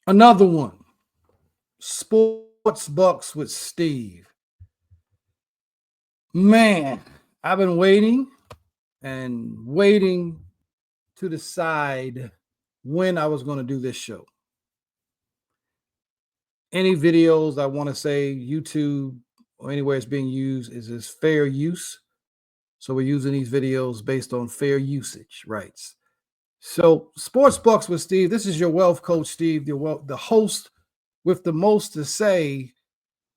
Another one. Sports Bucks with Steve. Man, I've been waiting and waiting to decide when I was going to do this show. Any videos I want to say YouTube or anywhere it's being used is fair use. So we're using these videos based on fair usage rights. So Sports Bucks with Steve. This is your wealth coach, Steve, the host with the most to say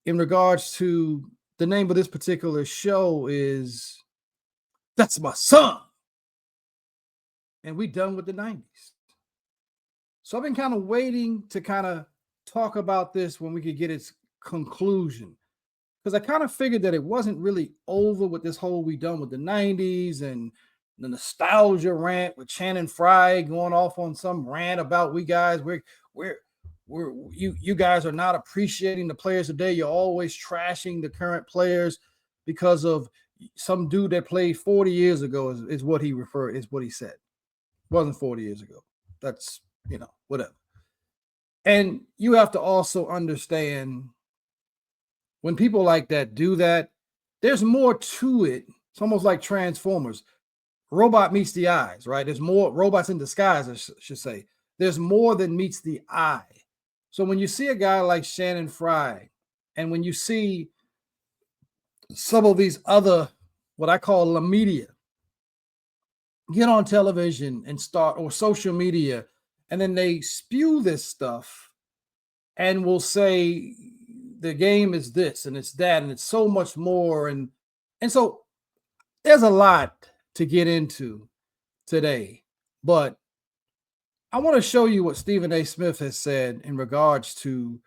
in regards to the name of this particular show is That's My Son. And we done with the 90s. So I've been kind of waiting to kind of talk about this when we could get its conclusion. Because I kind of figured that it wasn't really over with this whole we done with the 90s and the nostalgia rant with Shannon Fry going off on some rant about you guys are not appreciating the players today. You're always trashing the current players because of some dude that played 40 years ago is what he said. It wasn't 40 years ago. That's, whatever. And you have to also understand when people like that do that, there's more to it. It's almost like Transformers. Robot meets the eyes, right? There's more robots in disguise, I should say. There's more than meets the eye. So when you see a guy like Shannon Fry, and when you see some of these other, what I call la media, get on television and start, or social media, and then they spew this stuff and will say the game is this and it's that and it's so much more. And so there's a lot to get into today, but I want to show you what Stephen A. Smith has said in regards to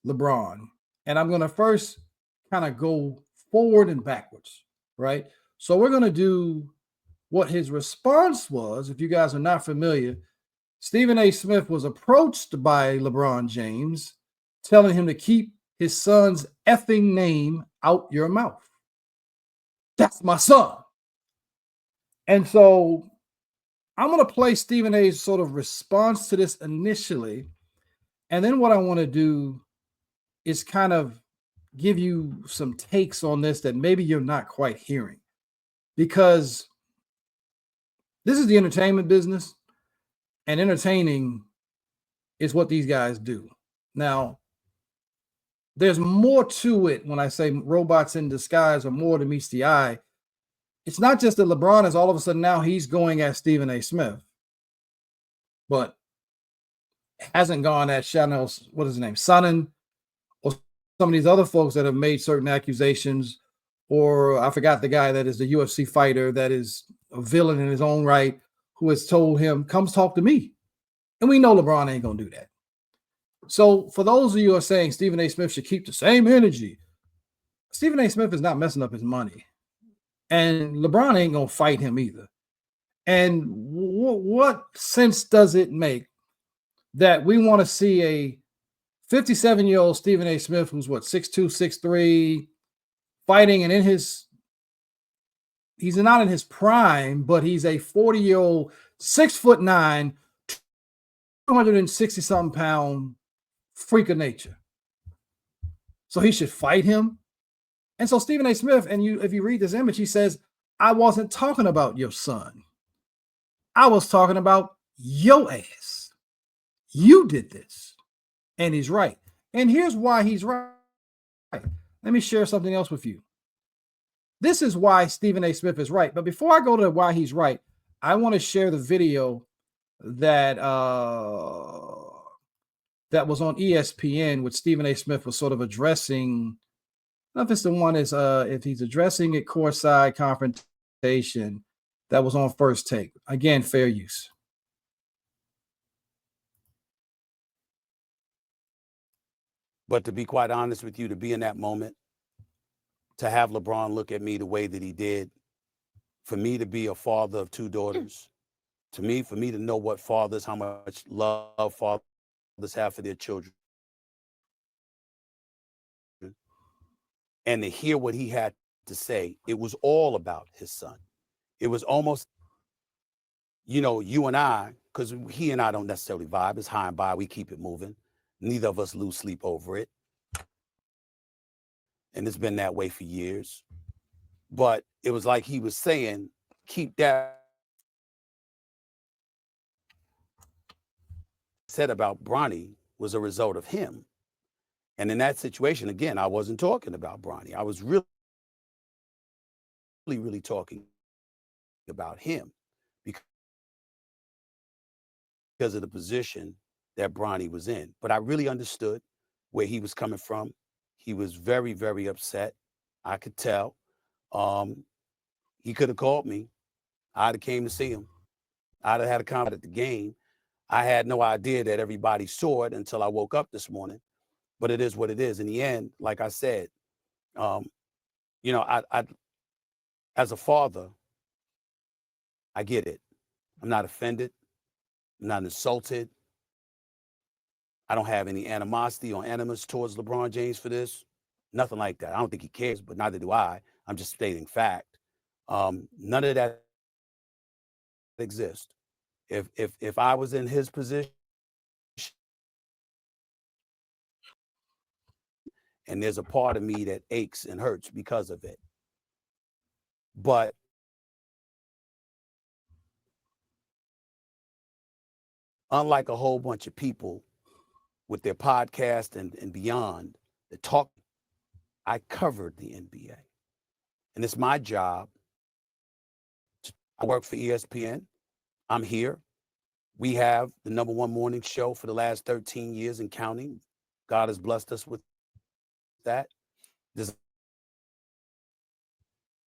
LeBron. And I'm going to first kind of go forward and backwards, right? So we're going to do what his response was. If you guys are not familiar, Stephen A. Smith was approached by LeBron James telling him to keep his son's effing name out your mouth. That's my son. And so I'm going to play Stephen A's sort of response to this initially. And then what I want to do is kind of give you some takes on this that maybe you're not quite hearing. Because this is the entertainment business, and entertaining is what these guys do. Now, there's more to it when I say robots in disguise or more than meets the eye. It's not just that LeBron is all of a sudden now he's going at Stephen A. Smith, but hasn't gone at Chanel's, what is his name, Sonnen, or some of these other folks that have made certain accusations, or I forgot the guy that is the UFC fighter that is a villain in his own right, who has told him, come talk to me. And we know LeBron ain't going to do that. So for those of you who are saying Stephen A. Smith should keep the same energy, Stephen A. Smith is not messing up his money. And LeBron ain't going to fight him either. And what sense does it make that we want to see a 57-year-old Stephen A. Smith, who's 6'2", 6'3", fighting, and he's not in his prime, but he's a 40-year-old, 6'9", 260-something pound freak of nature. So he should fight him. And so Stephen A. Smith, and if you read this image, he says, I wasn't talking about your son. I was talking about your ass. You did this. And he's right. And here's why he's right. Let me share something else with you. This is why Stephen A. Smith is right. But before I go to why he's right, I want to share the video that that was on ESPN, which Stephen A. Smith was sort of addressing. I don't know if it's the one is if he's addressing it courtside confrontation that was on First Take. Again, fair use. But to be quite honest with you, to be in that moment, to have LeBron look at me the way that he did, for me to be a father of two daughters, for me to know what fathers, how much love fathers have for their children, and to hear what he had to say, it was all about his son. It was almost, you and I, because he and I don't necessarily vibe. It's high and by. We keep it moving. Neither of us lose sleep over it. And it's been that way for years. But it was like he was saying, keep that said about Bronny was a result of him. And in that situation, again, I wasn't talking about Bronny. I was really talking about him because of the position that Bronny was in. But I really understood where he was coming from. He was very, very upset. I could tell. He could have called me. I'd have came to see him. I'd have had a comment at the game. I had no idea that everybody saw it until I woke up this morning. But it is what it is. In the end, like I said, I as a father, I get it. I'm not offended. I'm not insulted. I don't have any animosity or animus towards LeBron James for this. Nothing like that. I don't think he cares, but neither do I. I'm just stating fact. None of that exists. If I was in his position and there's a part of me that aches and hurts because of it. But unlike a whole bunch of people with their podcast and beyond that talk, I covered the NBA. And it's my job. I work for ESPN. I'm here. We have the #1 morning show for the last 13 years and counting. God has blessed us with that. There's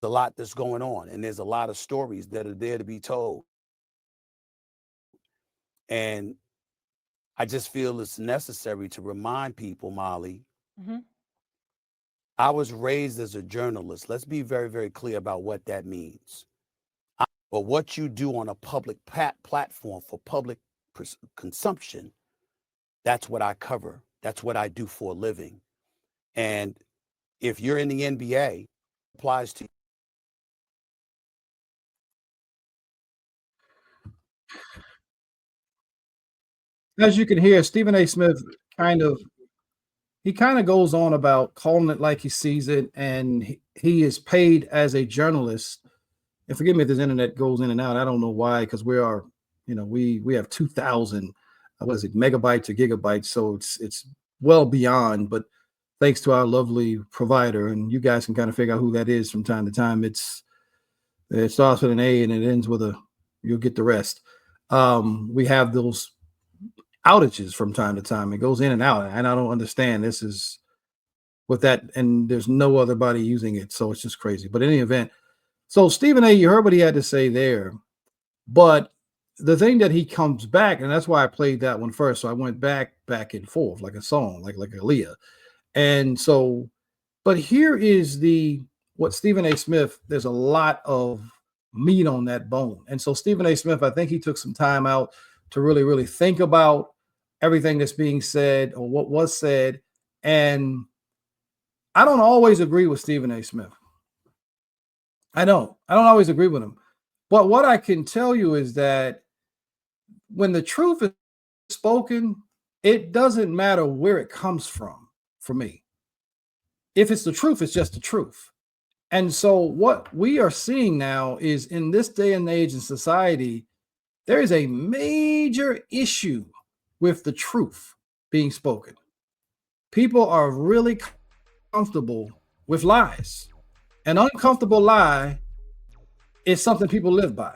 a lot that's going on, and there's a lot of stories that are there to be told. And I just feel it's necessary to remind people, Molly, I was raised as a journalist. Let's be very, very clear about what that means. But what you do on a public platform for public consumption, that's what I cover. That's what I do for a living. And if you're in the NBA, it applies to you. As you can hear, Stephen A. Smith kind of goes on about calling it like he sees it, and he is paid as a journalist. And forgive me if this internet goes in and out. I don't know why, because we are, we have 2,000, what is it, megabytes or gigabytes, so it's well beyond. But thanks to our lovely provider, and you guys can kind of figure out who that is from time to time. It starts with an A and it ends with a. You'll get the rest. We have those outages from time to time. It goes in and out, and I don't understand. This is with that, and there's no other body using it, so it's just crazy. But in any event, so Stephen A., you heard what he had to say there, but the thing that he comes back, and that's why I played that one first. So I went back and forth like a song, like Aaliyah, and so. But here is what Stephen A. Smith. There's a lot of meat on that bone, and so Stephen A. Smith, I think he took some time out to really, really think about everything that's being said or what was said. And I don't always agree with Stephen A. Smith. I don't always agree with him. But what I can tell you is that when the truth is spoken, it doesn't matter where it comes from for me. If it's the truth, it's just the truth. And so what we are seeing now is in this day and age in society, there is a major issue with the truth being spoken. People are really comfortable with lies. An uncomfortable lie is something people live by.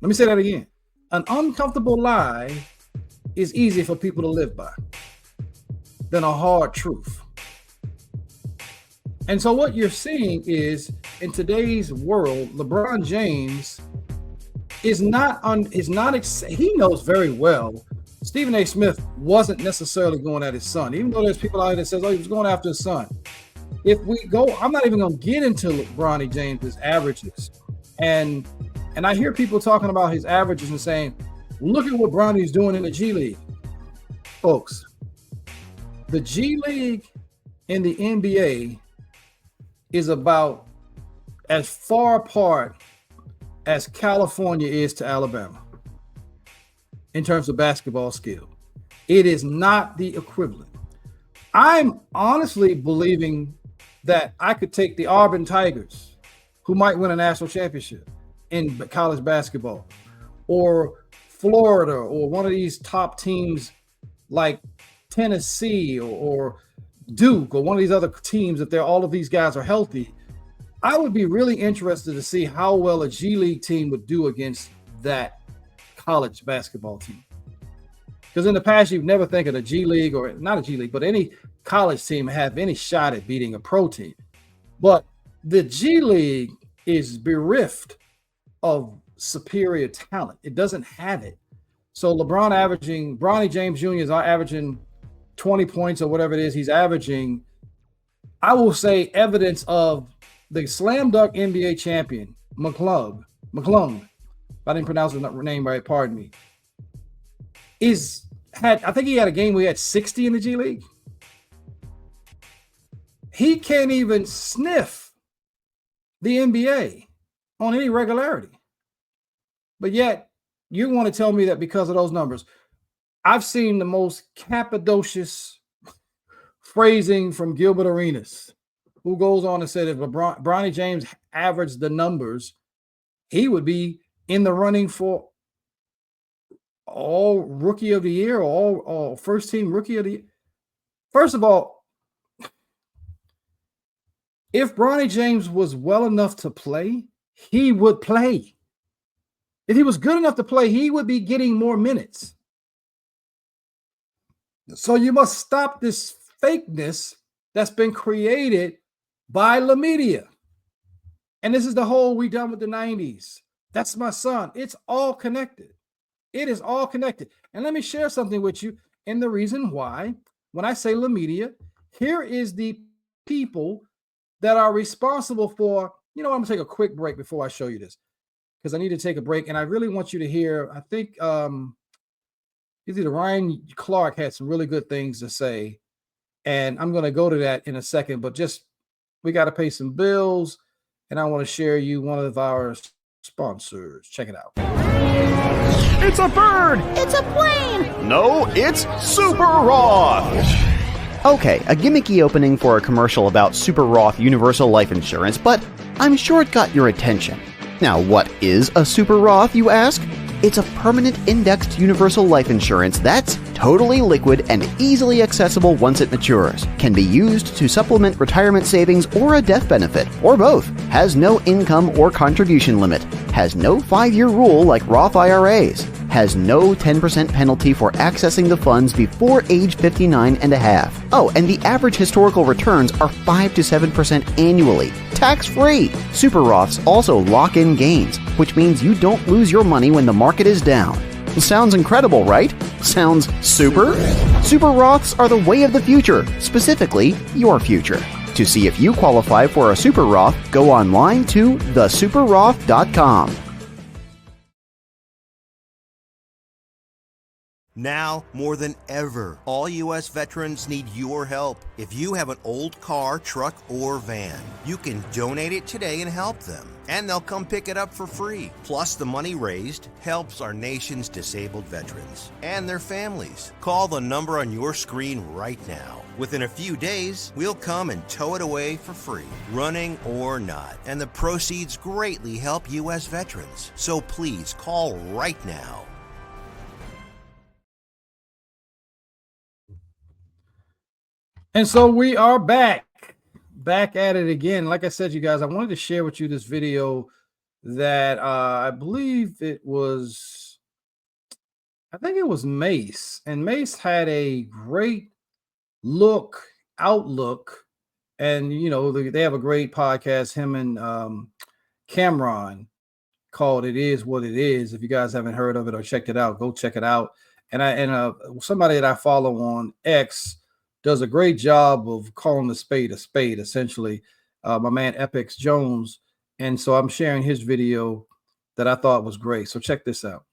Let me say that again. An uncomfortable lie is easy for people to live by than a hard truth. And so what you're seeing is in today's world, LeBron James is not he knows very well Stephen A. Smith wasn't necessarily going at his son, even though there's people out there that says, oh, he was going after his son. If we go, I'm not even going to get into Bronny James's averages. And I hear people talking about his averages and saying, look at what Bronny's doing in the G League. Folks, the G League in the NBA is about as far apart as California is to Alabama in terms of basketball skill. It is not the equivalent. I'm honestly believing that I could take the Auburn Tigers, who might win a national championship in college basketball, or Florida, or one of these top teams like Tennessee or Duke, or one of these other teams, if all of these guys are healthy. I would be really interested to see how well a G League team would do against that college basketball team. Because in the past, you'd never think of a G League, or not a G League, but any college team have any shot at beating a pro team. But the G League is bereft of superior talent. It doesn't have it. So Bronny James Jr. is averaging 20 points or whatever it is he's averaging. I will say evidence of the slam dunk NBA champion, McClung, if I didn't pronounce his name right, pardon me, I think he had a game where he had 60 in the G League. He can't even sniff the NBA on any regularity. But yet, you want to tell me that because of those numbers. I've seen the most captious phrasing from Gilbert Arenas, who goes on to say that if Bronny James averaged the numbers, he would be in the running for all rookie of the year, or all first team rookie of the year. First of all, if Bronny James was well enough to play, he would play. If he was good enough to play, he would be getting more minutes. So you must stop this fakeness that's been created by the media. And this is the whole we done with the 90s. That's my son. It's all connected. It is all connected. And let me share something with you. And the reason why, when I say the media, here is the people that are responsible for, I'm going to take a quick break before I show you this, because I need to take a break. And I really want you to hear, I think either Ryan Clark had some really good things to say. And I'm going to go to that in a second, but we got to pay some bills. And I want to share you one of our sponsors. Check it out. It's a bird! It's a plane! No, it's Super Roth! Okay, a gimmicky opening for a commercial about Super Roth Universal Life Insurance, but I'm sure it got your attention. Now, what is a Super Roth, you ask? It's a permanent indexed universal life insurance that's totally liquid and easily accessible once it matures. Can be used to supplement retirement savings or a death benefit, or both. Has no income or contribution limit. Has no 5-year rule like Roth IRAs. Has no 10% penalty for accessing the funds before age 59 and a half. Oh, and the average historical returns are 5 to 7% annually, tax-free. Super Roths also lock in gains, which means you don't lose your money when the market is down. Sounds incredible, right? Sounds super? Super Roths are the way of the future, specifically your future. To see if you qualify for a Super Roth, go online to thesuperroth.com. Now, more than ever, all U.S. veterans need your help. If you have an old car, truck, or van, you can donate it today and help them. And they'll come pick it up for free. Plus, the money raised helps our nation's disabled veterans and their families. Call the number on your screen right now. Within a few days, we'll come and tow it away for free, running or not. And the proceeds greatly help U.S. veterans. So please call right now. And so we are back at it again. Like I said, you guys, I wanted to share with you this video that I believe it was Mace. And Mace had a great outlook. And, they have a great podcast, him and Cameron, called It Is What It Is. If you guys haven't heard of it or checked it out, go check it out. And somebody that I follow on X does a great job of calling a spade, essentially. My man Epix Jones. And so I'm sharing his video that I thought was great. So check this out.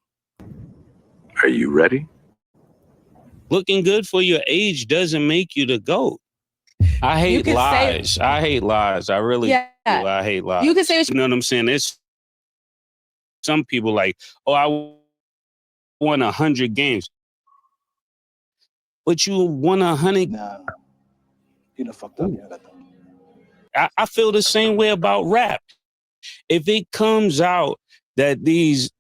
Are you ready? Looking good for your age doesn't make you the GOAT. I hate lies. I hate lies. I really do. I hate lies. You can say what you know what I'm saying? There's some people like, oh, I won 100 games. but you won 100. Nah, you done fucked up. I feel the same way about rap. If it comes out that these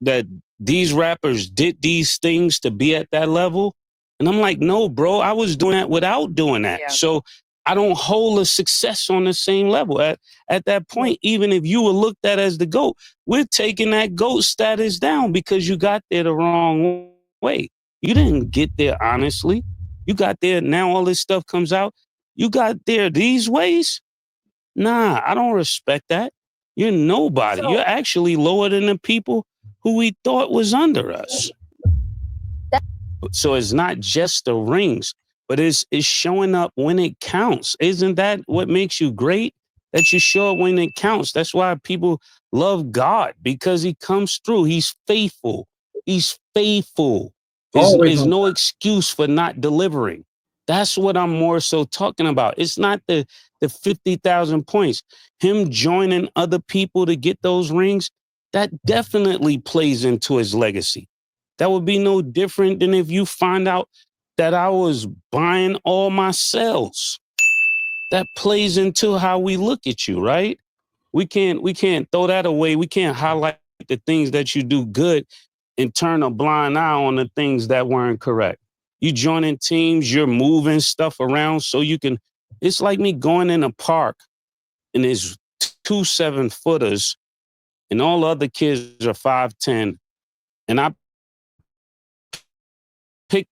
rappers did these things to be at that level, and I'm like, no, bro, I was doing that without doing that. Yeah. So I don't hold a success on the same level. At that point, even if you were looked at as the GOAT, we're taking that GOAT status down because you got there the wrong way. You didn't get there honestly. You got there, now all this stuff comes out. You got there these ways? Nah, I don't respect that. You're nobody. You're actually lower than the people who we thought was under us. So it's not just the rings, but it's showing up when it counts. Isn't that what makes you great? That you show up when it counts. That's why people love God, because he comes through. He's faithful. He's faithful. There's no excuse for not delivering. That's what I'm more so talking about. It's not the 50,000 points. Him joining other people to get those rings, that definitely plays into his legacy. That would be no different than if you find out that I was buying all my cells. That plays into how we look at you, right? We can't throw that away. We can't highlight the things that you do good and turn a blind eye on the things that weren't correct. You joining teams, you're moving stuff around so you can. It's like me going in a park and there's 2 7-footers and all the other kids are 5'10", and I pick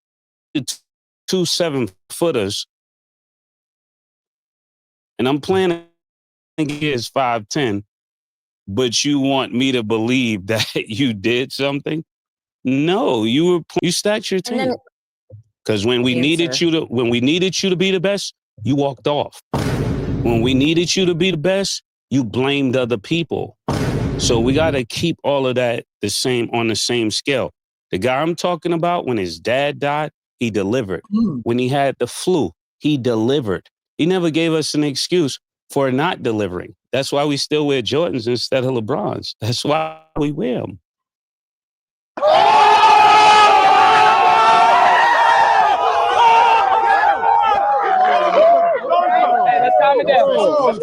the 2 7-footers and I'm playing against 5'10", but you want me to believe that you did something? No, you stacked your team. Because when we needed you to be the best, you walked off. When we needed you to be the best, you blamed other people. So we got to keep all of that on the same scale. The guy I'm talking about, when his dad died, he delivered. When he had the flu, he delivered. He never gave us an excuse for not delivering. That's why we still wear Jordans instead of LeBrons. That's why we wear them.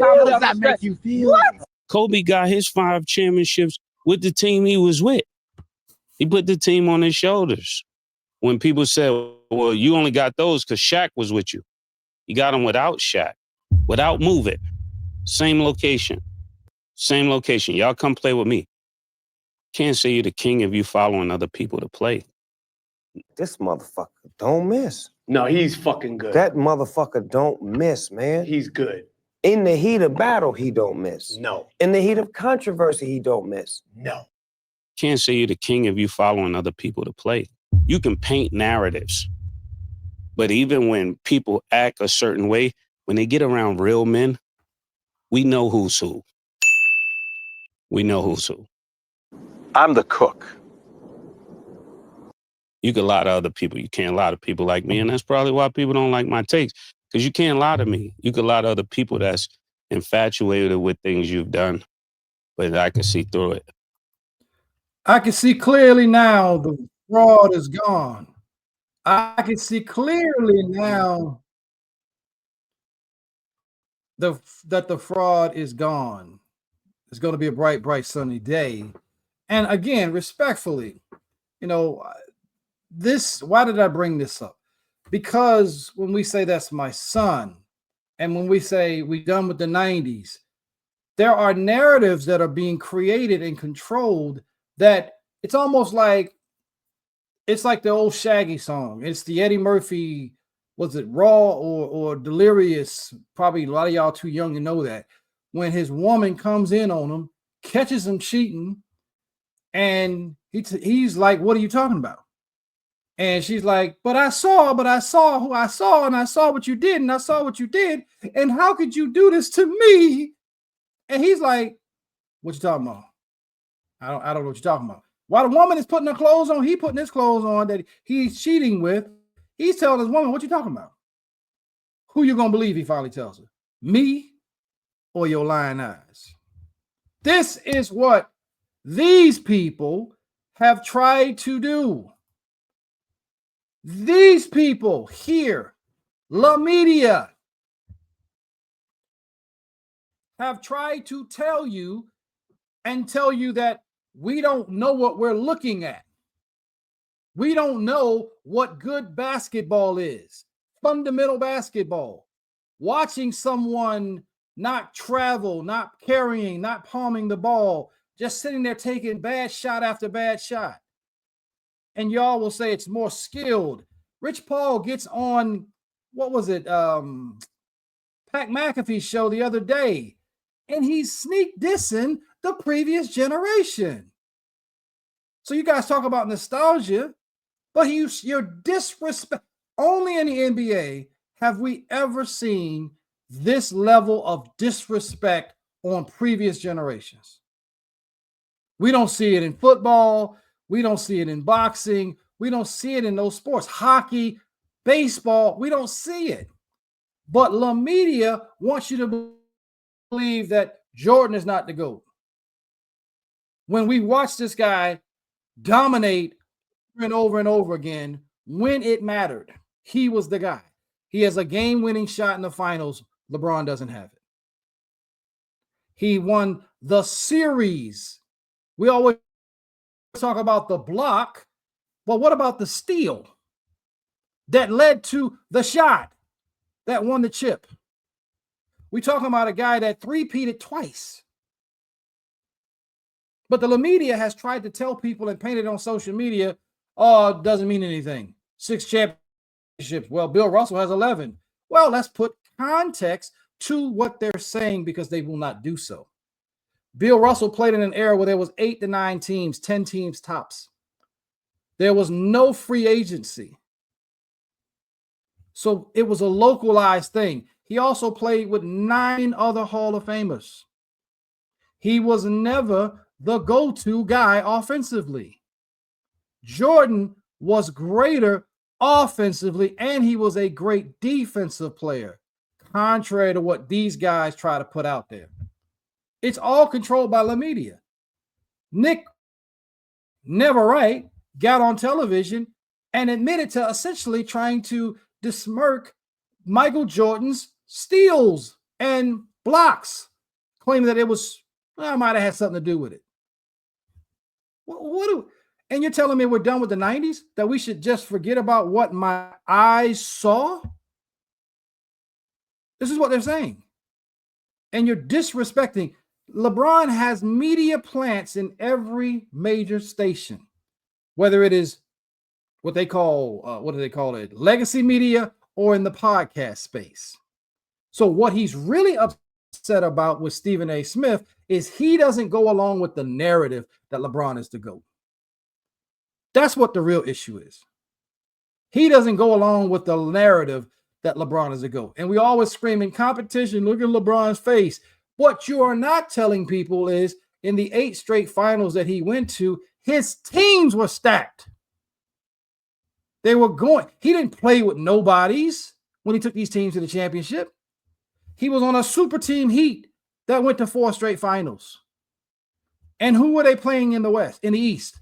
How does that make you feel? What? Kobe got his 5 championships with the team he was with. He put the team on his shoulders. When people said, well, you only got those because Shaq was with you. You got them without Shaq, without Move It. Same location. Y'all come play with me. Can't say you're the king if you following other people to play. This motherfucker don't miss. No, he's fucking good. That motherfucker don't miss, man. He's good. In the heat of battle, he don't miss. No. In the heat of controversy, he don't miss. No. Can't say you're the king if you following other people to play. You can paint narratives. But even when people act a certain way, when they get around real men, we know who's who. We know who's who. I'm the cook. You can lie to other people. You can't lie to people like me. And that's probably why people don't like my takes. Because you can't lie to me. You can lie to other people that's infatuated with things you've done. But I can see through it. I can see clearly now the fraud is gone. I can see clearly now that the fraud is gone. It's going to be a bright, bright, sunny day. And again, respectfully, why did I bring this up? Because when we say that's my son, and when we say we're done with the 90s, there are narratives that are being created and controlled that it's almost like, it's like the old Shaggy song. It's the Eddie Murphy, was it Raw or Delirious? Probably a lot of y'all too young to know that. When his woman comes in on him, catches him cheating, and he's like, what are you talking about? And she's like, but I saw who I saw, and I saw what you did, and I saw what you did, and how could you do this to me? And he's like, what you talking about? I don't know what you're talking about. While the woman is putting her clothes on, he putting his clothes on that he's cheating with. He's telling his woman, what you talking about? Who you gonna believe? He finally tells her, me or your lying eyes. This is what these people have tried to do. These people here, La Media, have tried to tell you that we don't know what we're looking at. We don't know what good basketball is, fundamental basketball. Watching someone not travel, not carrying, not palming the ball, just sitting there taking bad shot after bad shot. And y'all will say it's more skilled. Rich Paul gets on, what was it, Pat McAfee's show the other day, and he's sneak dissing the previous generation. So you guys talk about nostalgia, but you're disrespect. Only in the NBA have we ever seen this level of disrespect on previous generations. We don't see it in football. We don't see it in boxing. We don't see it in those sports. Hockey, baseball, we don't see it. But La Media wants you to believe that Jordan is not the GOAT. When we watch this guy dominate over and over again, when it mattered, he was the guy. He has a game-winning shot in the finals. LeBron doesn't have it. He won the series. We always talk about the block, but what about the steal that led to the shot that won the chip? We're talking about a guy that three-peated twice. But the La Media has tried to tell people and paint it on social media, oh, it doesn't mean anything. 6 championships. Well, Bill Russell has 11. Well, let's put context to what they're saying because they will not do so. Bill Russell played in an era where there was 8 to 9 teams, 10 teams tops. There was no free agency. So it was a localized thing. He also played with 9 other Hall of Famers. He was never the go-to guy offensively. Jordan was greater offensively, and he was a great defensive player, contrary to what these guys try to put out there. It's all controlled by La Media. Nick, never right, got on television and admitted to essentially trying to besmirk Michael Jordan's steals and blocks, claiming that it was, I might have had something to do with it. And you're telling me we're done with the 90s? That we should just forget about what my eyes saw? This is what they're saying. And you're disrespecting. LeBron has media plants in every major station, whether it is what they call, what do they call it? Legacy media or in the podcast space. So what he's really upset about with Stephen A. Smith is he doesn't go along with the narrative that LeBron is the GOAT. That's what the real issue is. He doesn't go along with the narrative that LeBron is the GOAT. And we always scream in competition, look at LeBron's face. What you are not telling people is in the 8 straight finals that he went to, his teams were stacked. They were going. He didn't play with nobodies when he took these teams to the championship. He was on a super team Heat that went to 4 straight finals. And who were they playing in the West, in the East?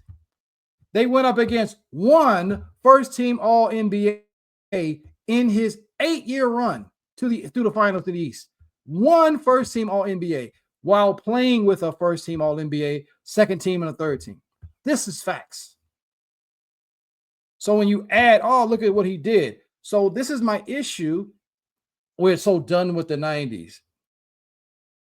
They went up against one first-team All-NBA in his 8-year run through the finals to the East. One first-team All-NBA while playing with a first-team All-NBA, second team, and a third team. This is facts. So when you add, oh, look at what he did. So this is my issue. We're so done with the 90s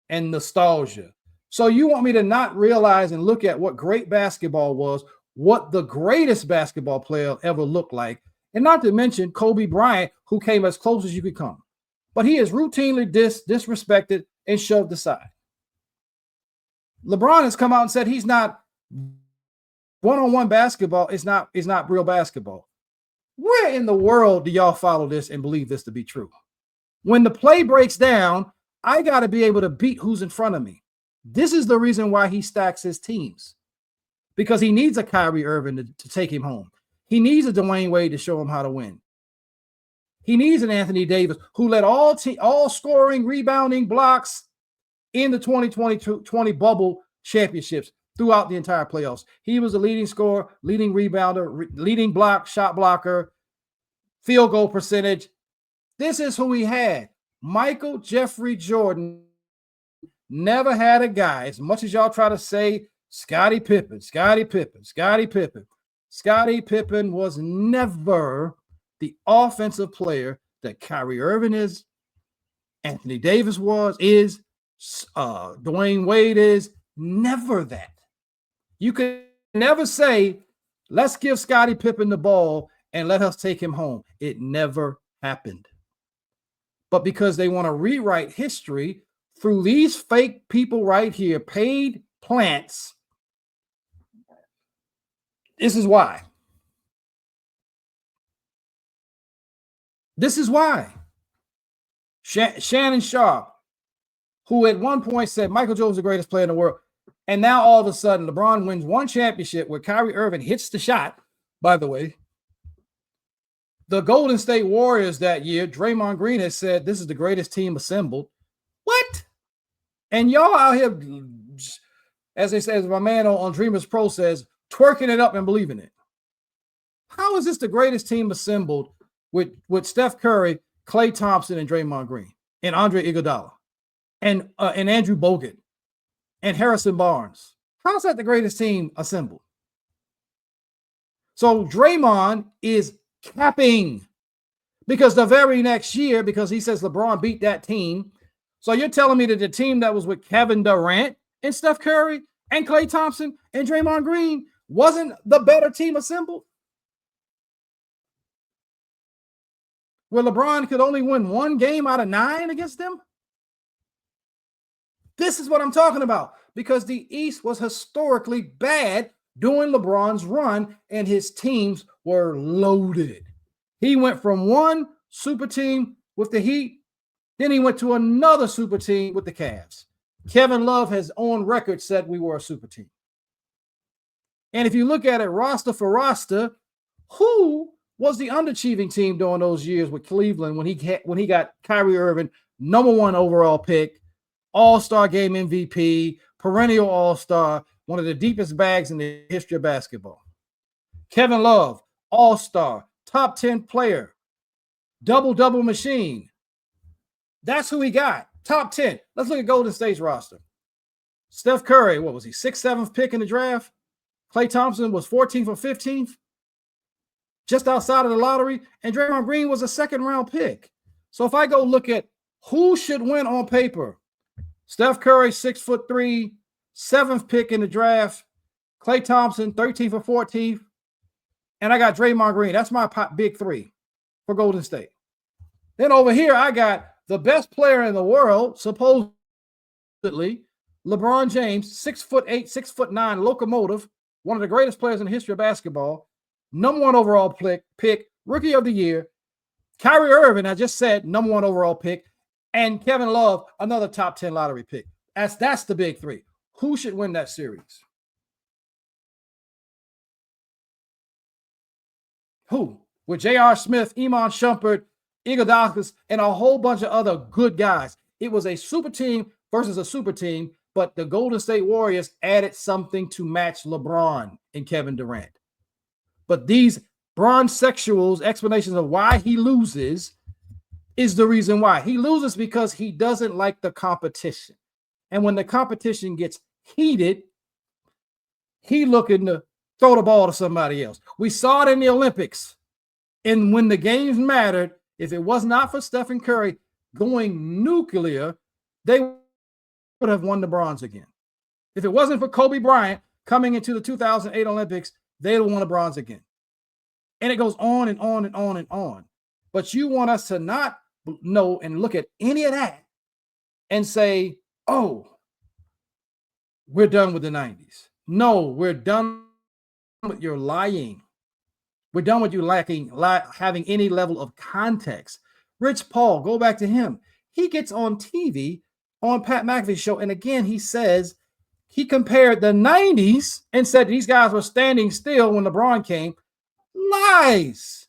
and nostalgia. So you want me to not realize and look at what great basketball was, what the greatest basketball player ever looked like, and not to mention Kobe Bryant, who came as close as you could come. But he is routinely disrespected and shoved aside. LeBron has come out and said he's not one-on-one basketball. It's not real basketball. Where in the world do y'all follow this and believe this to be true? When the play breaks down, I got to be able to beat who's in front of me. This is the reason why he stacks his teams. Because he needs a Kyrie Irving to take him home. He needs a Dwayne Wade to show him how to win. He needs an Anthony Davis who led all scoring, rebounding, blocks in the 2020 bubble championships throughout the entire playoffs. He was the leading scorer, leading rebounder, leading block, shot blocker. field goal percentage. This is who he had. Michael Jeffrey Jordan never had a guy, as much as y'all try to say Scottie Pippen. Scottie Pippen was never the offensive player that Kyrie Irving is, Anthony Davis is, Dwayne Wade is. Never that. You could never say, let's give Scottie Pippen the ball and let us take him home. It never happened. But because they want to rewrite history through these fake people right here, paid plants, this is why. This is why. Shannon Sharp, who at one point said Michael Jordan's the greatest player in the world, and now all of a sudden LeBron wins one championship where Kyrie Irving hits the shot, by the way. The Golden State Warriors that year, Draymond Green has said this is the greatest team assembled. What? And y'all out here, as they say, as my man on Dreamers Pro says, twerking it up and believing it. How is this the greatest team assembled with Steph Curry, Klay Thompson, and Draymond Green, and Andre Iguodala, and Andrew Bogut, and Harrison Barnes? How's that the greatest team assembled? So Draymond is capping, because the very next year, because he says LeBron beat that team. So you're telling me that the team that was with Kevin Durant and Steph Curry and Klay Thompson and Draymond Green wasn't the better team assembled? Where LeBron could only win one game out of 9 against them? This is what I'm talking about, because the East was historically bad during LeBron's run, and his teams were loaded. He went from one super team with the Heat, then he went to another super team with the Cavs. Kevin Love has on record said we were a super team. And if you look at it roster for roster, who was the underachieving team during those years with Cleveland when he got Kyrie Irving, #1 overall pick, All-Star Game MVP, perennial All-Star, one of the deepest bags in the history of basketball? Kevin Love, All-Star, top 10 player, double-double machine. That's who he got, top 10. Let's look at Golden State's roster. Steph Curry, what was he, 6th, 7th pick in the draft? Klay Thompson was 14th or 15th, just outside of the lottery, and Draymond Green was a 2nd-round pick. So if I go look at who should win on paper, Steph Curry, 6'3", 7th pick in the draft, Klay Thompson, 13th or 14th, and I got Draymond Green. That's my big 3 for Golden State. Then over here, I got the best player in the world, supposedly, LeBron James, 6'8", 6'9", locomotive, one of the greatest players in the history of basketball, #1 overall pick, rookie of the year. Kyrie Irving, I just said, #1 overall pick, and Kevin Love, another top 10 lottery pick. That's the big 3. Who should win that series? Who? With J.R. Smith, Iman Shumpert, Iguodala, and a whole bunch of other good guys. It was a super team versus a super team, but the Golden State Warriors added something to match LeBron and Kevin Durant. But these bronzexuals' explanations of why he loses is the reason why. He loses because he doesn't like the competition. And when the competition gets heated, he looking to throw the ball to somebody else. We saw it in the Olympics. And when the games mattered, if it was not for Stephen Curry going nuclear, they would have won the bronze again. If it wasn't for Kobe Bryant coming into the 2008 Olympics, they'd have won the bronze again. And it goes on and on and on and on. But you want us to not know and look at any of that and say, oh, we're done with the 90s. No, we're done with your lying. We're done with you having any level of context. Rich Paul, go back to him. He gets on TV on Pat McAfee's show, and again, he says he compared the 90s and said these guys were standing still when LeBron came. Lies.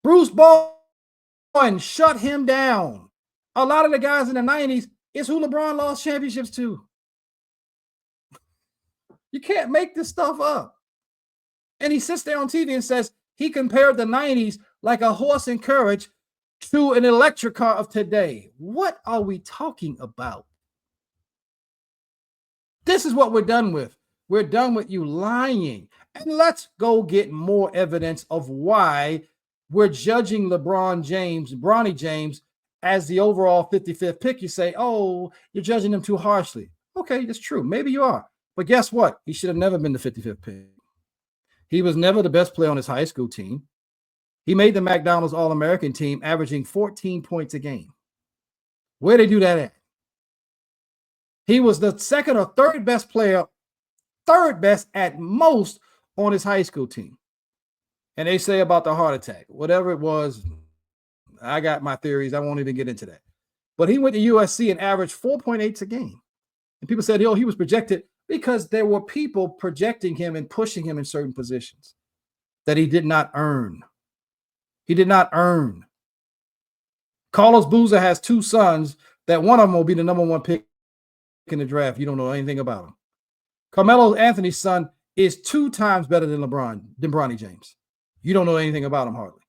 Bruce Bowen shut him down. A lot of the guys in the 90s is who LeBron lost championships to. You can't make this stuff up. And he sits there on TV and says he compared the 90s like a horse in courage to an electric car of today. What are we talking about? This is what we're done with. We're done with you lying. And let's go get more evidence of why we're judging Bronny James, as the overall 55th pick. You say, oh, you're judging him too harshly. Okay, that's true. Maybe you are. But guess what? He should have never been the 55th pick. He was never the best player on his high school team. He made the McDonald's All-American team, averaging 14 points a game. Where did they do that at? He was the second or third best player, third best at most on his high school team. And they say about the heart attack, whatever it was, I got my theories. I won't even get into that. But he went to USC and averaged 4.8 a game. And people said, he was projected because there were people projecting him and pushing him in certain positions that he did not earn. He did not earn. Carlos Boozer has two sons that one of them will be the #1 pick in the draft. You don't know anything about him. Carmelo Anthony's son is 2 times better than Bronny James. You don't know anything about him hardly.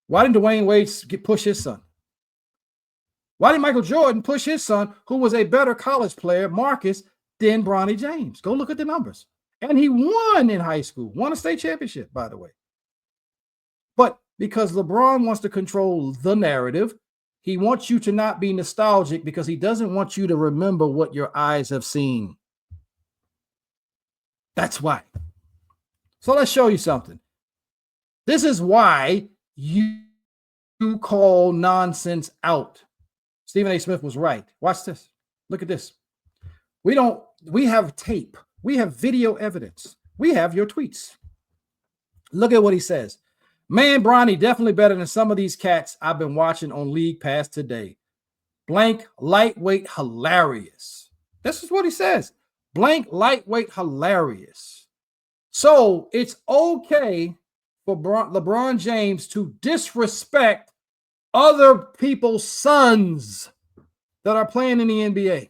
Why didn't Dwayne Wade push his son? Why didn't Michael Jordan push his son, who was a better college player, Marcus, than Bronny James? Go look at the numbers. And he won in high school, won a state championship, by the way. But because LeBron wants to control the narrative, he wants you to not be nostalgic because he doesn't want you to remember what your eyes have seen. That's why. So let's show you something. This is why you call nonsense out. Stephen A. Smith was right. Watch this. Look at this. We have tape. We have video evidence. We have your tweets. Look at what he says. Man, Bronny definitely better than some of these cats I've been watching on League Pass today. Blank, lightweight, hilarious. This is what he says. Blank, lightweight, hilarious. So it's okay for LeBron James to disrespect other people's sons that are playing in the NBA.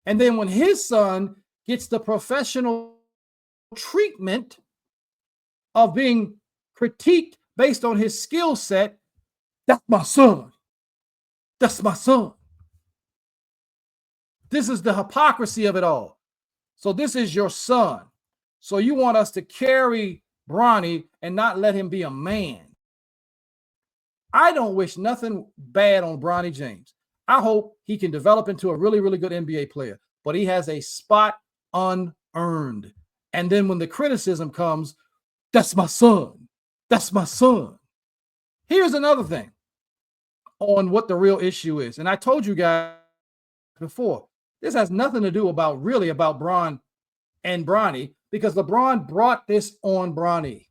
And then when his son gets the professional treatment of being critiqued based on his skill set, that's my son. That's my son. This is the hypocrisy of it all. So this is your son. So you want us to carry Bronny and not let him be a man. I don't wish nothing bad on Bronny James. I hope he can develop into a really, really good NBA player, but he has a spot unearned. And then when the criticism comes, that's my son. That's my son. Here's another thing on what the real issue is. And I told you guys before, this has nothing to do about Bron and Bronny, because LeBron brought this on Bronny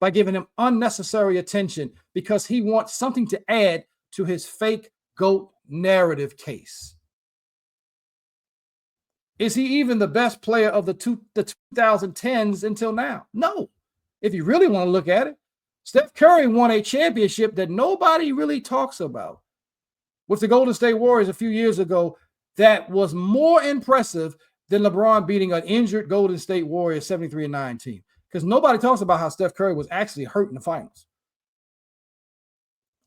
by giving him unnecessary attention because he wants something to add to his fake GOAT narrative case. Is he even the best player of the 2010s until now? No. If you really want to look at it, Steph Curry won a championship that nobody really talks about with the Golden State Warriors a few years ago that was more impressive than LeBron beating an injured Golden State Warriors 73-9 team. Because nobody talks about how Steph Curry was actually hurt in the finals.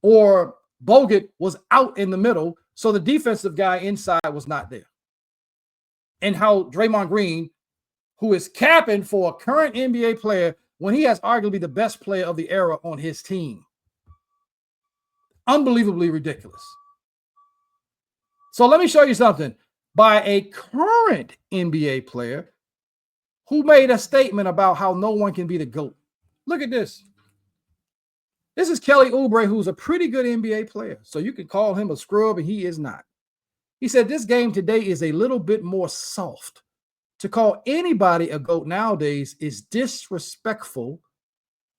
Or Bogut was out in the middle, so the defensive guy inside was not there. And how Draymond Green, who is capping for a current NBA player when he has arguably the best player of the era on his team. Unbelievably ridiculous. So let me show you something by a current NBA player who made a statement about how no one can be the GOAT. Look at this. This is Kelly Oubre, who's a pretty good NBA player. So you can call him a scrub, and he is not. He said, this game today is a little bit more soft. To call anybody a GOAT nowadays is disrespectful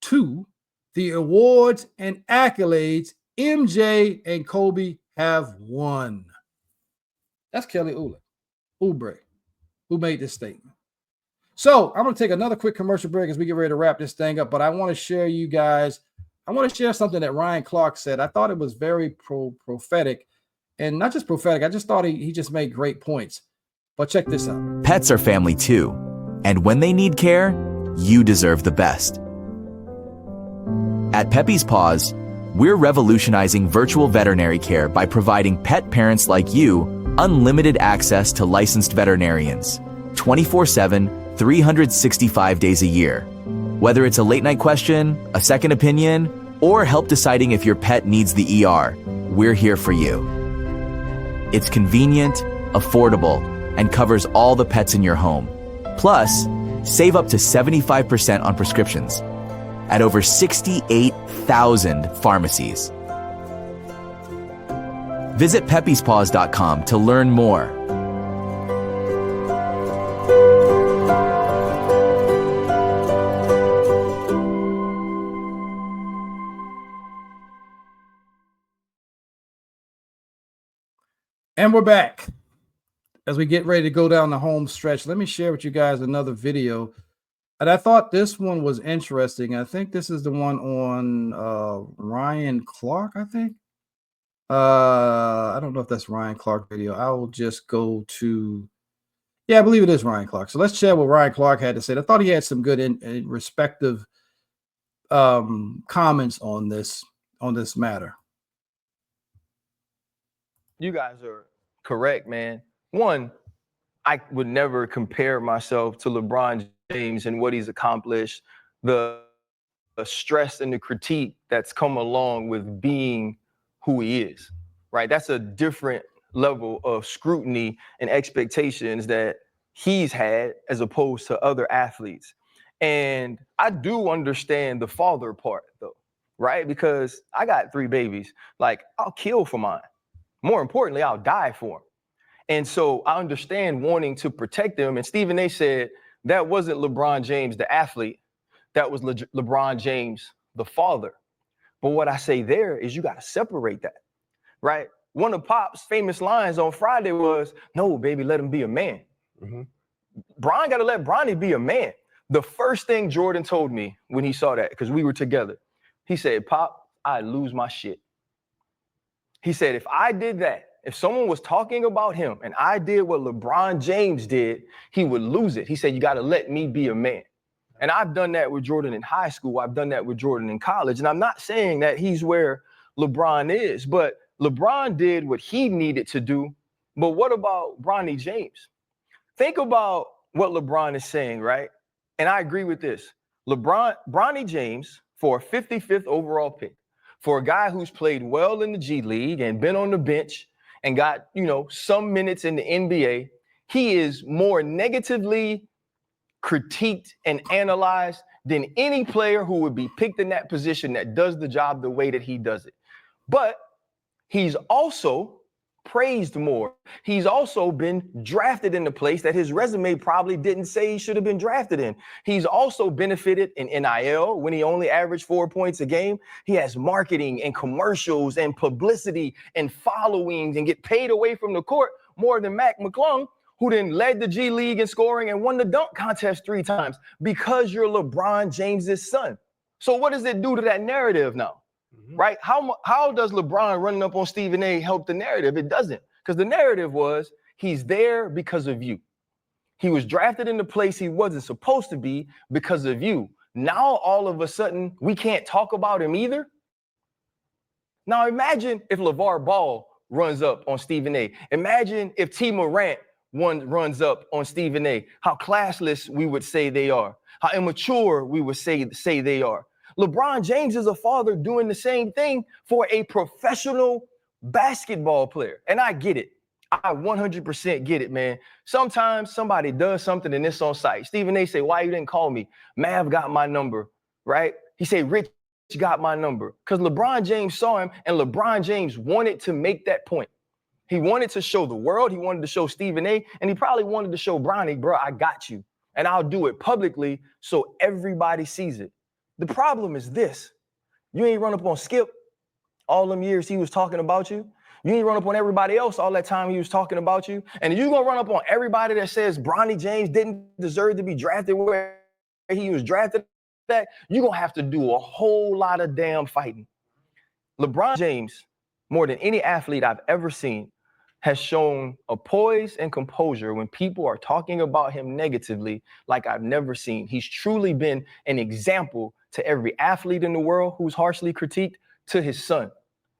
to the awards and accolades MJ and Kobe have won. That's Kelly Oubre, who made this statement. So I'm going to take another quick commercial break as we get ready to wrap this thing up. But I want to share you guys, I want to share something that Ryan Clark said. I thought it was very prophetic, and not just prophetic. I just thought he just made great points. But check this out. Pets are family too. And when they need care, you deserve the best. At Pepe's Paws, we're revolutionizing virtual veterinary care by providing pet parents like you unlimited access to licensed veterinarians, 24/7, 365 days a year. Whether it's a late night question, a second opinion, or help deciding if your pet needs the ER, we're here for you. It's convenient, affordable, and covers all the pets in your home. Plus, save up to 75% on prescriptions at over 68,000 pharmacies. Visit pepyspaws.com to learn more. And we're back. As we get ready to go down the home stretch, let me share with you guys another video. And I thought this one was interesting. I think this is the one on Ryan Clark, I think. I don't know if that's Ryan Clark video. I will just go to, yeah, I believe it is Ryan Clark. So let's share what Ryan Clark had to say. I thought he had some good and respective comments on this matter. You guys are correct, man. One, I would never compare myself to LeBron James and what he's accomplished, the stress and the critique that's come along with being who he is, right? That's a different level of scrutiny and expectations that he's had as opposed to other athletes. And I do understand the father part though, right? Because I got 3 babies. Like, I'll kill for mine. More importantly, I'll die for them. And so I understand wanting to protect them. And Stephen A said that wasn't LeBron James, the athlete. That was LeBron James, the father. But what I say there is you got to separate that, right? One of Pop's famous lines on Friday was, "No, baby, let him be a man." Mm-hmm. Bron got to let Bronny be a man. The first thing Jordan told me when he saw that, because we were together, he said, "Pop, I'd lose my shit." He said, if I did that, if someone was talking about him and I did what LeBron James did, he would lose it. He said, you got to let me be a man. And I've done that with Jordan in high school. I've done that with Jordan in college. And I'm not saying that he's where LeBron is, but LeBron did what he needed to do. But what about Bronny James? Think about what LeBron is saying, right? And I agree with this. Bronny James, for a 55th overall pick, for a guy who's played well in the G League and been on the bench and got, some minutes in the NBA, he is more negatively critiqued and analyzed than any player who would be picked in that position that does the job the way that he does it. But he's also praised more. He's also been drafted in a place that his resume probably didn't say he should have been drafted in. He's also benefited in NIL when he only averaged 4 points a game. He has marketing and commercials and publicity and followings and get paid away from the court more than Mac McClung, who then led the G League in scoring and won the dunk contest 3 times because you're LeBron James's son. So what does it do to that narrative now? Right? How does LeBron running up on Stephen A help the narrative? It doesn't, because the narrative was he's there because of you. He was drafted in the place he wasn't supposed to be because of you. Now, all of a sudden, we can't talk about him either. Now, imagine if LeVar Ball runs up on Stephen A. Imagine if T. Morant runs up on Stephen A. How classless we would say they are. How immature we would say they are. LeBron James is a father doing the same thing for a professional basketball player. And I get it. I 100% get it, man. Sometimes somebody does something and it's on site. Stephen A. say, why you didn't call me? Mav got my number, right? He said, Rich got my number. Because LeBron James saw him and LeBron James wanted to make that point. He wanted to show the world. He wanted to show Stephen A. And he probably wanted to show Bronny, bro, I got you. And I'll do it publicly so everybody sees it. The problem is this. You ain't run up on Skip all them years he was talking about you. You ain't run up on everybody else all that time he was talking about you. And you gonna run up on everybody that says Bronny James didn't deserve to be drafted where he was drafted at, you're gonna have to do a whole lot of damn fighting. LeBron James, more than any athlete I've ever seen, has shown a poise and composure when people are talking about him negatively like I've never seen. He's truly been an example to every athlete in the world who's harshly critiqued, to his son.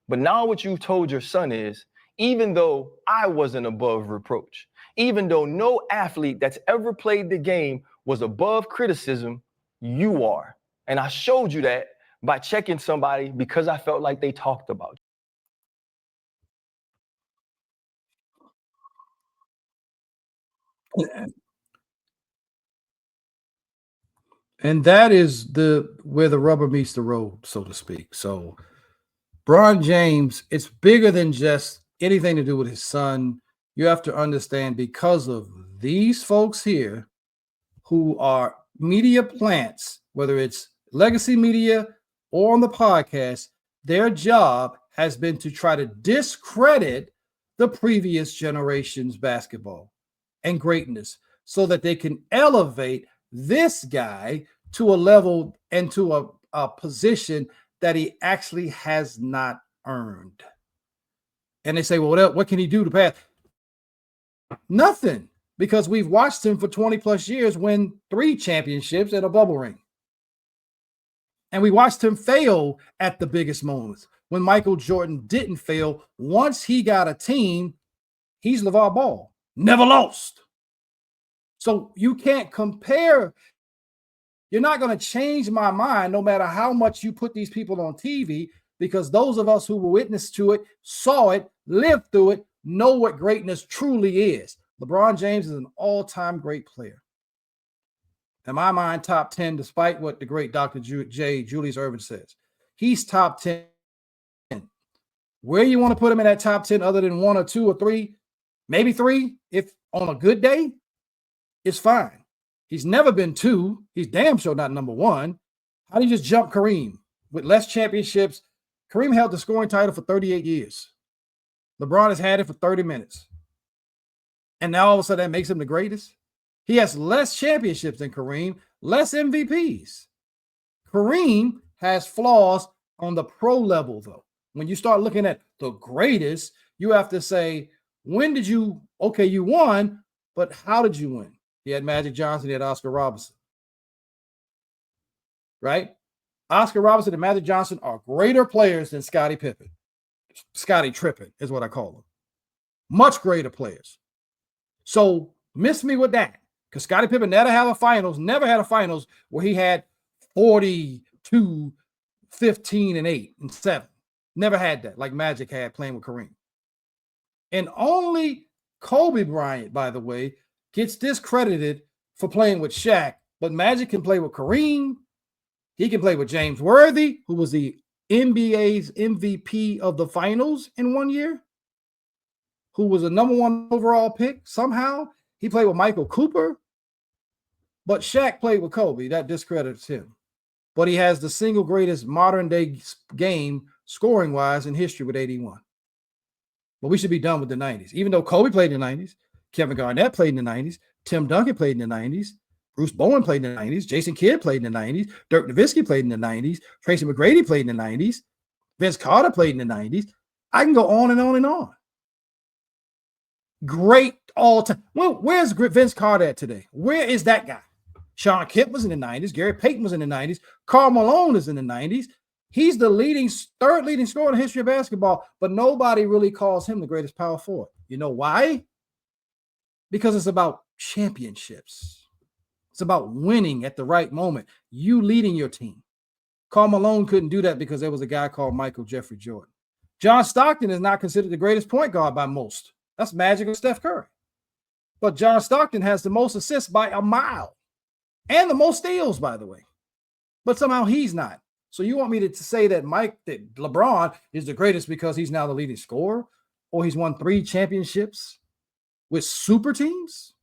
But now what you've told your son is, even though I wasn't above reproach, even though no athlete that's ever played the game was above criticism, you are. And I showed you that by checking somebody because I felt like they talked about you. And that is where the rubber meets the road, so to speak. So Bron James, it's bigger than just anything to do with his son. You have to understand, because of these folks here who are media plants, whether it's legacy media or on the podcast, their job has been to try to discredit the previous generation's basketball and greatness so that they can elevate this guy to a level and to a position that he actually has not earned. And they say, well, what can he do to pass? Nothing, because we've watched him for 20 plus years win 3 championships and a bubble ring. And we watched him fail at the biggest moments. When Michael Jordan didn't fail, once he got a team, he's LeVar Ball, never lost. So you can't compare. You're not going to change my mind no matter how much you put these people on TV, because those of us who were witness to it, saw it, lived through it, know what greatness truly is. LeBron James is an all-time great player. In my mind, top 10, despite what the great Dr. Julius Erving says. He's top 10. Where you want to put him in that top 10 other than 1 or 2 or 3, maybe 3, if on a good day, it's fine. He's never been 2. He's damn sure not number 1. How do you just jump Kareem with less championships? Kareem held the scoring title for 38 years. LeBron has had it for 30 minutes. And now all of a sudden that makes him the greatest? He has less championships than Kareem, less MVPs. Kareem has flaws on the pro level, though. When you start looking at the greatest, you have to say, when did you, okay, you won, but how did you win? He had Magic Johnson, he had Oscar Robertson. Right? Oscar Robertson and Magic Johnson are greater players than Scottie Pippen. Scottie Trippin is what I call them. Much greater players. So miss me with that. Because Scottie Pippen never had a finals where he had 42, 15, and 8 and 7. Never had that, like Magic had playing with Kareem. And only Kobe Bryant, by the way, gets discredited for playing with Shaq, but Magic can play with Kareem. He can play with James Worthy, who was the NBA's MVP of the finals in 1 year, who was a number 1 overall pick somehow. He played with Michael Cooper, but Shaq played with Kobe. That discredits him. But he has the single greatest modern day game scoring-wise in history with 81. But we should be done with the 90s. Even though Kobe played in the 90s, Kevin Garnett played in the 90s, Tim Duncan played in the 90s, Bruce Bowen played in the 90s, Jason Kidd played in the 90s, Dirk Nowitzki played in the 90s, Tracy McGrady played in the 90s, Vince Carter played in the 90s. I can go on and on and on. Great all time. Well, where's Vince Carter at today? Where is that guy? Sean Kemp was in the 90s. Gary Payton was in the 90s. Karl Malone is in the 90s. He's the third leading scorer in the history of basketball, but nobody really calls him the greatest power forward. You know why? Because it's about championships. It's about winning at the right moment. You leading your team. Karl Malone couldn't do that because there was a guy called Michael Jeffrey Jordan. John Stockton is not considered the greatest point guard by most. That's Magic or Steph Curry. But John Stockton has the most assists by a mile and the most steals, by the way. But somehow he's not. So you want me to say that that LeBron is the greatest because he's now the leading scorer, or he's won 3 championships with super teams?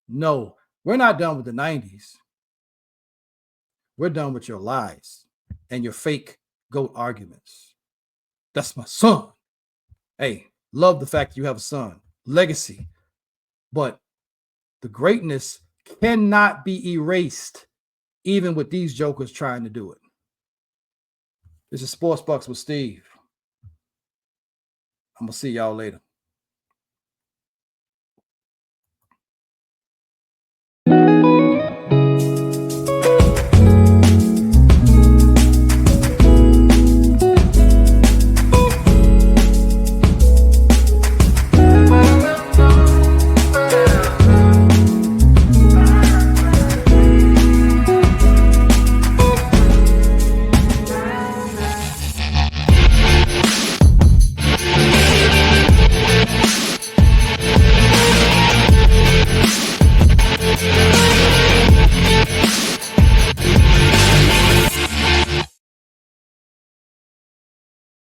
No, we're not done with the 90s. We're done with your lies and your fake GOAT arguments. That's my son. Hey, love the fact you have a son. Legacy. But the greatness cannot be erased, even with these jokers trying to do it. This is Sports Bucks with Steve. I'm going to see y'all later.